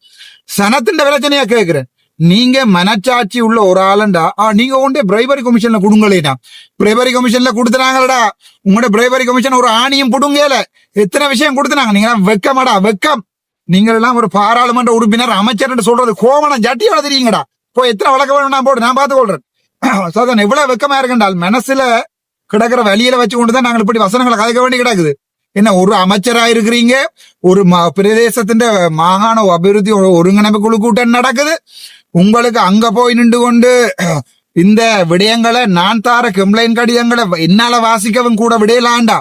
Speaker 1: சனத்தின் பிரச்சனையா கேட்கிறேன். நீங்க மனச்சாட்சி உள்ள ஒரு ஆளுண்டா நீங்க கொண்டே பிரைபரி கமிஷன்ல கொடுங்களேடா. பிரைபரி கமிஷன்ல கொடுத்துனாங்கடா. உங்களோட பிரைபரி கமிஷன் ஒரு ஆணியும் புடுங்கல. எத்தனை விஷயம் கொடுத்துனாங்க. நீங்க வெக்கமாடா வெக்கம். நீங்க எல்லாம் ஒரு பாராளுமன்ற உறுப்பினர் அமைச்சர் சொல்றது கோவணம் ஜட்டியோட தெரியுங்கடா. போய் எத்தனை வழக்க வேணும் நான் போட்டு நான் பார்த்து கொள்றேன். சாதன் எவ்வளவு வெக்கமா இருக்குண்டால் மனசுல கிடக்கிற வழியில வச்சு கொண்டுதான் நாங்கள் இப்படி வசனங்களை கதைக்க வேண்டி கிடக்குது. என்ன ஒரு அமைச்சரா இருக்கிறீங்க, ஒரு பிரதேசத்தின் மாகாண அபிவிருத்தி ஒருங்கிணைப்பு குழு கூட்டம் நடக்குது. உங்களுக்கு அங்க போய் நின்று கொண்டு இந்த விடயங்களை நான் தார கம்ப்ளைண்ட் கடிதங்களை என்னால வாசிக்கவும் கூட விடையலாண்டா.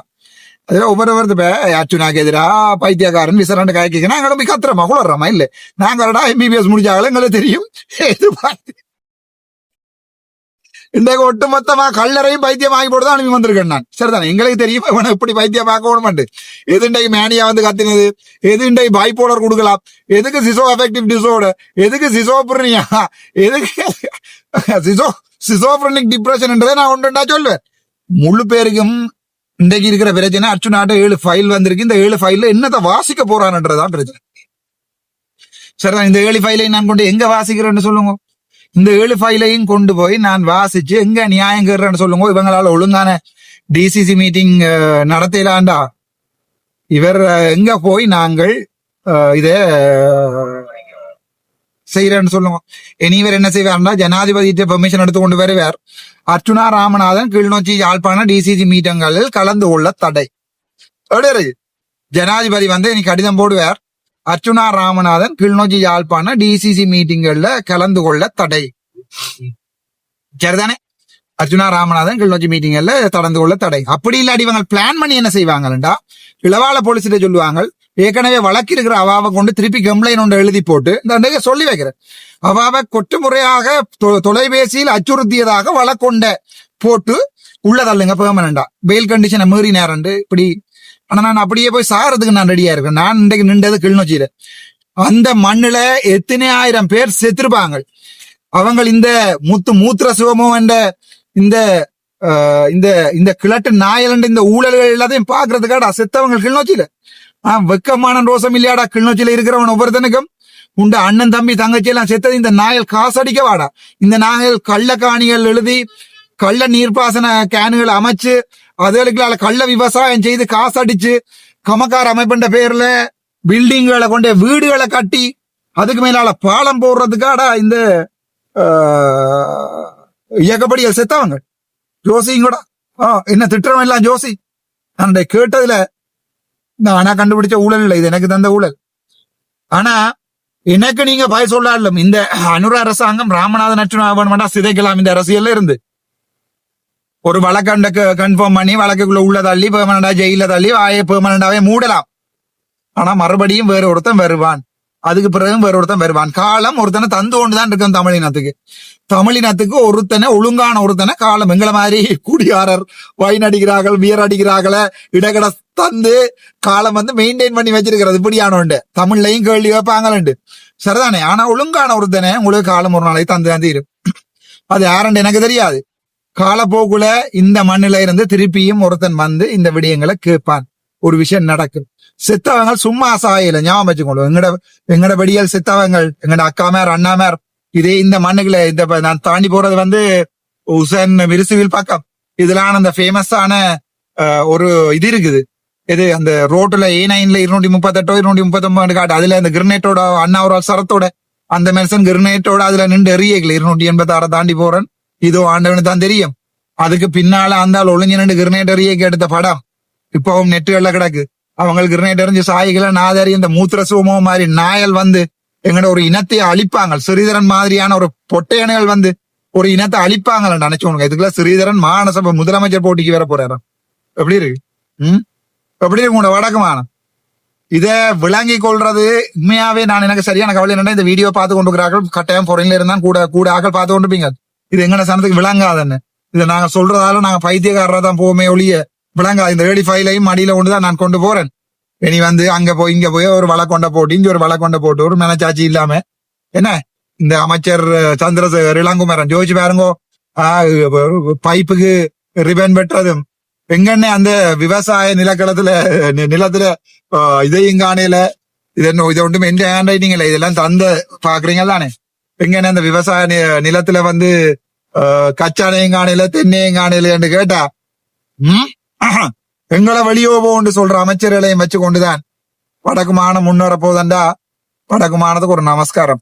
Speaker 1: அதுல ஒவ்வொருவருக்கு அச்சுனாக்கு எதிரா பைத்தியக்காரன் விசரண்டு காய்க்கு நாங்க போய் கத்துறோமா குளர்றோமா? இல்ல நாங்களா எம்பிபிஎஸ் முடிஞ்சாலும் எங்களுக்கு தெரியும். இன்றைக்கு ஒட்டுமொத்தமா கல்லறையும் பைத்தியம் ஆகி போட்டுதான் அனுப்பி வந்திருக்கேன் நான். சரிதானே? எங்களுக்கு தெரியும் இவனை இப்படி பைத்தியம் பார்க்கணுமாண்டு. எது இன்றைக்கு மேனியா வந்து கத்தினது, எது இன்றைக்கு பைபோலர் கொடுக்கலாம், எதுக்கு சிசோ அஃபெக்டிவ் டிசார்டர், எதுக்கு சிசோப்ரினியா, எதுக்கு சிசோப்ரினிக் டிப்ரெஷன்ன்றதை நான் ஒன்றுண்டா சொல்லுவேன். முழு பேருக்கும் இன்றைக்கு இருக்கிற பிரச்சனை அர்ச்சுனாட்ட 7 ஃபைல் வந்திருக்கு. இந்த 7 ஃபைல்ல என்னத்தை வாசிக்க போறான்ன்றதான் பிரச்சனை. சரிதான்? இந்த 7 ஃபைலையும் நான் கொண்டு எங்க வாசிக்கிறேன்னு சொல்லுங்க. இந்த 7 ஃபைலையும் கொண்டு போய் நான் வாசிச்சு எங்க நியாயம் கேட்றேன்னு சொல்லுங்க. இவங்களால ஒழுங்கான டிசிசி மீட்டிங் நடத்தலாண்டா. இவர் எங்க போய் நாங்கள் இத செய்யறேன்னு சொல்லுங்க. இனி இவர் என்ன செய்வார்னா, ஜனாதிபதியிட்ட பெர்மிஷன் எடுத்து கொண்டு வருவார். அர்ச்சுனா ராமநாதன் கிளிநொச்சி யாழ்ப்பாண டிசிசி மீட்டிங்களில் கலந்து கொள்ள தடை. ஜனாதிபதி இனி கடிதம் போடுவார். அர்ச்சுனா ராமநாதன் கிளிநொச்சி யாழ்ப்பாண டிசிசி மீட்டிங்கள்ல கலந்து கொள்ள தடை. சரிதானே? அர்ச்சுனா ராமநாதன் கிளிநொச்சி மீட்டிங்கள்ல கலந்து கொள்ள தடை. அப்படி இல்லாடி இவங்க பிளான் பண்ணி என்ன செய்வாங்கடா, இளவால போலீஸ்கிட்ட சொல்லுவாங்க, ஏற்கனவே வழக்கு இருக்கிற அவாவை கொண்டு திருப்பி கம்ப்ளைண்ட் ஒன்று எழுதி போட்டு இந்த சொல்லி வைக்கிறேன். அவாவை கொட்டுமுறையாக தொலைபேசியில் அச்சுறுத்தியதாக வழக்கொண்ட போட்டு உள்ள தள்ளுங்க பெர்மனண்டா. பெயில் கண்டிஷனை மீறி நேரண்டு இப்படி. ஆனா நான் அப்படியே போய் சாகிறதுக்கு நான் ரெடியா இருக்கேன். நான் இன்றைக்கு நின்றது கிளிநொச்சியில. அந்த மண்ணுல எத்தனை ஆயிரம் பேர் செத்துருப்பாங்க. அவங்க இந்த மூத்திர சிவமும் என்ற இந்த இந்த கிழட்டு நாயல் இந்த ஊழல்கள் எல்லாத்தையும் பாக்குறதுக்காடா செத்தவங்க கிளிநொச்சியில. வெக்கமான ரோசம் இல்லையாடா கிளிநொச்சியில இருக்கிறவன் ஒவ்வொருத்தனுக்கும். உண்ட அண்ணன் தம்பி தங்கச்சி எல்லாம் செத்தது இந்த நாயல் காசடிக்க வாடா. இந்த நாயல் கள்ள காணிகள் எழுதி கள்ள நீர்ப்பாசன கேனுகளை அமைச்சு அதுகளுக்கு கள்ள விவசாயம் செய்து காசடிச்சு கமக்கார அமைப்புன்ற பேர்ல பில்டிங்களை கொண்டு வீடுகளை கட்டி அதுக்கு மேலால பாலம் போடுறதுக்காடா இந்த இயக்கப்படிகள் செத்தவங்க. ஜோசியும் கூட என்ன திட்டம் எல்லாம் ஜோசி நான் கேட்டதுல ஆனா கண்டுபிடிச்ச ஊழல் இல்லை, இது எனக்கு தந்த ஊழல். ஆனா எனக்கு நீங்க பய சொல்லாலும் இந்த அனுர அரசாங்கம் ராமநாதன் அச்சுனா சிதைக்கலாம் இந்த அரசியல்ல இருந்து. ஒரு வழக்கண்ட கன்ஃபார்ம் பண்ணி வழக்குக்குள்ள உள்ள தள்ளி பெர்மனண்டா ஜெயில தள்ளி பெர்மனண்டாவே மூடலாம். ஆனா மறுபடியும் வேற ஒருத்தன் வருவான், அதுக்கு பிறகு வேற ஒருத்தன் வருவான். காலம் ஒருத்தனை தந்து கொண்டுதான் இருக்கும் தமிழினத்துக்கு ஒருத்தனை ஒழுங்கான ஒருத்தனை காலம் எங்களை மாதிரி கூடியாரர் வைன் அடிக்கிறார்கள் வியர் அடிக்கிறார்கள இடகட தந்து காலம் மெயின்டைன் பண்ணி வச்சிருக்கிறது. இப்படியானோண்டு தமிழ்லையும் கேள்வி வைப்பாங்கலண்டு சரிதானே. ஆனா ஒழுங்கான ஒருத்தனை உங்களுக்கு காலம் ஒரு நாளைக்கு தந்து தந்து அது யாருன்னு எனக்கு தெரியாது. காலப்போக்குல இந்த மண்ணில இருந்து திருப்பியும் ஒருத்தன் இந்த விடயங்களை கேட்பான். ஒரு விஷயம் நடக்கும். செத்தவங்க சும்மா சாயில ஞாபகம் வச்சுக்கோங்க. எங்கட வெடியல் செத்தவங்கள் எங்கட அக்காமார் அண்ணாமார் இதே இந்த மண்ணுக்குள்ள இந்த நான் தாண்டி போறது உசன் விரிசுவில் பக்கம். இதெல்லாம் அந்த ஃபேமஸான ஒரு இது இருக்குது. இது அந்த ரோட்டுல A9ல 238 239 காட்டு. அதுல அந்த கிரினேட்டோட அண்ணா ஒரு சரத்தோட அந்த மென்சன் கிரினேட்டோட அதுல நின்று எரியல 286 தாண்டி போறேன். இதோ ஆண்டவனு தான் தெரியும். அதுக்கு பின்னால அந்த ஒளிஞ்சு நின்று கிரினேட் எரியக்கு எடுத்த படம் இப்பவும் நெட்டுகள்ல கிடக்கு. அவங்களுக்கு கிரினேட் எறிஞ்சு சாய்களை நாதாரி இந்த மூத்திர சோமோ மாதிரி நாயல் எங்கட ஒரு இனத்தை அழிப்பாங்க. ஸ்ரீதரன் மாதிரியான ஒரு பொட்டையனைகள் ஒரு இனத்தை அழிப்பாங்க நினைச்சோங்க. இதுக்குள்ள ஸ்ரீதரன் மாநசபை முதலமைச்சர் போட்டிக்கு வேற போறாரு. எப்படி இருக்கு எப்படி இருக்கு உங்களோட வடக்குமானம்? இத விளங்கி கொள்றது உண்மையாவே நான் எனக்கு சரியான கவலை என்னன்னா இந்த வீடியோ பார்த்து கொண்டுக்கிறார்கள் கட்டாயம் பொறையில இருந்தான் கூட ஆக்கள் பார்த்து கொண்டுப்பீங்க. இது எங்கட சனத்துக்கு விளங்காதுன்னு இதை நாங்க சொல்றதால நாங்க பைத்தியக்காரரா தான் போவோமே ஒழிய விளங்காது. இந்த 85 அடியில கொண்டுதான் நான் கொண்டு போறேன். இனி அங்க போய் இங்க போய் ஒரு வழக்கொண்ட போட்டு இங்க ஒரு வழக்கொண்ட போட்டு ஒரு மனச்சாட்சி இல்லாம என்ன இந்த அமைச்சர் சந்திரசேகர் இளங்குமரன் ஜோதிச்சு பாருங்கோ பைப்புக்கு ரிபன் வெட்டுறதும் எங்கன்னே அந்த விவசாய நிலத்துல இதையும் காணையில இதை ஒன்றும் எந்த ஹேண்ட் ரைட்டிங் இல்லை. இதெல்லாம் தந்த பாக்குறீங்க தானே. எங்கன்னு அந்த விவசாய நிலத்துல கச்சானையும் காணையில தென்னையும் காணையில கேட்டா எங்களை வெளியோ போன்னு சொல்ற அமைச்சர்களையும் வச்சு கொண்டுதான் வடக்கு மாநிலம் முன்னேற போதண்டா. வடக்கு மாநிலத்துக்கு ஒரு நமஸ்காரம்.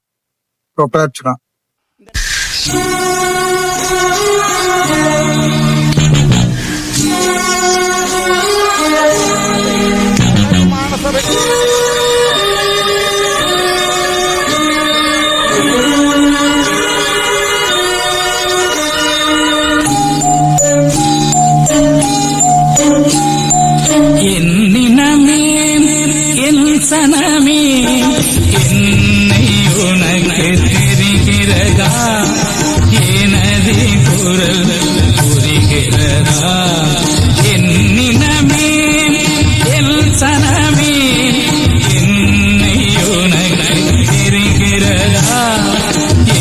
Speaker 2: சனமே என்னை உனக்கு தெரிகிறதா, எனது குரல் புரிகிறதா, என்னினமே என் சனமே என்னை உனக்கு தெரிகிறதா,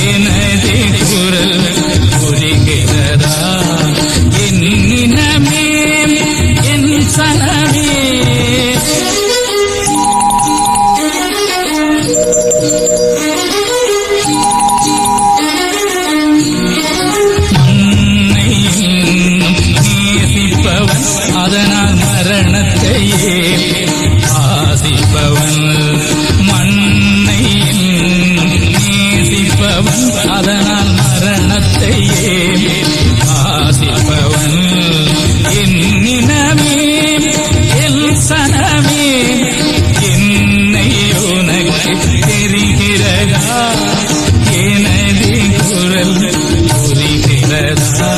Speaker 2: எனது குரல் புரிகிறதா, என்னினமே என் சனமே. அதனால் மரணத்தையே ஆசிப்பவன், மண்ணை நேசிப்பவன், அதனால் மரணத்தையே ஆசிப்பவன், என்னினமே என் சனமே என்னை உனக்கு தெரிகிறதா, எனது குரல் புரிகிறதா,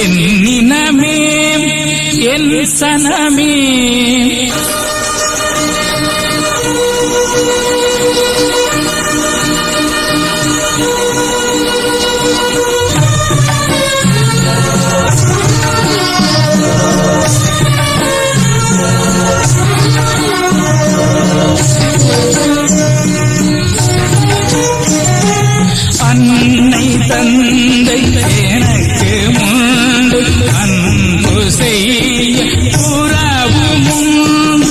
Speaker 2: என்னினமே என் சனமே. அன்னை தந்தை எனக்கு முண்டு அன்பு செய்ய புறவும்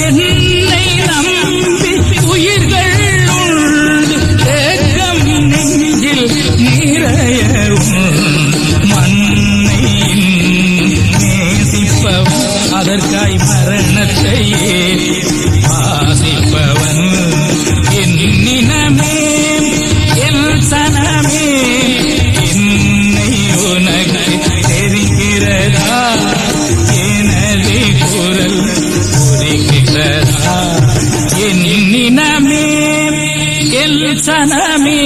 Speaker 2: என்னை நம்பி உயிர்கள் உண்டு தேக்கம் நெஞ்சில் நிறைய மண்ணை நேசிப்பவன், அதற்காய் மரணத்தையே ஆசிப்பவன், என்னினமே என் சனமே என்னை உனக்கு தெரிகிறதா, சனமே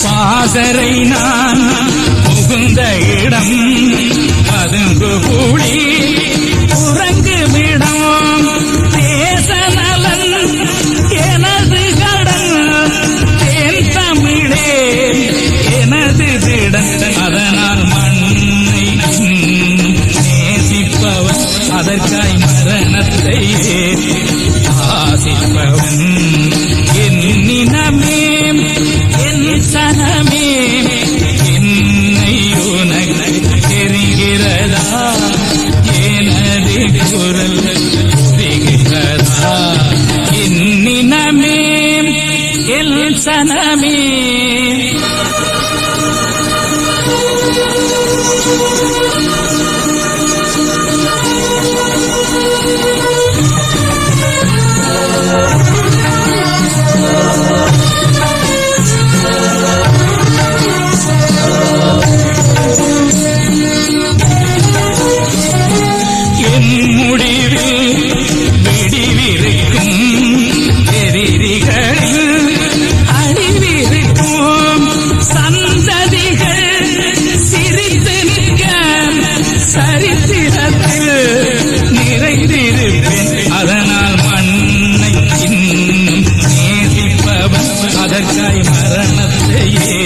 Speaker 2: பாசறை நான் புகுந்த இடம் பதுங்கு கூடி உறங்குமிடம் தேச நலன் எனது கடன் தேன் தமிழே எனது திடன் அதனால் மண்ணை நேசிப்பவன் அதற்காய் மரணத்தை ஆசிப்பவன் என்னினமே சனமே என்னை உனக்கு தெரிகிறதா எனது குரல் புரிகிறதா என்னினமே என் சனமே சரித்திரத்தில் நிறைந்திருப்பேன் அதனால் மண்ணை இன்னும் நேசிப்பவன் அதற்காய் மரணத்தையே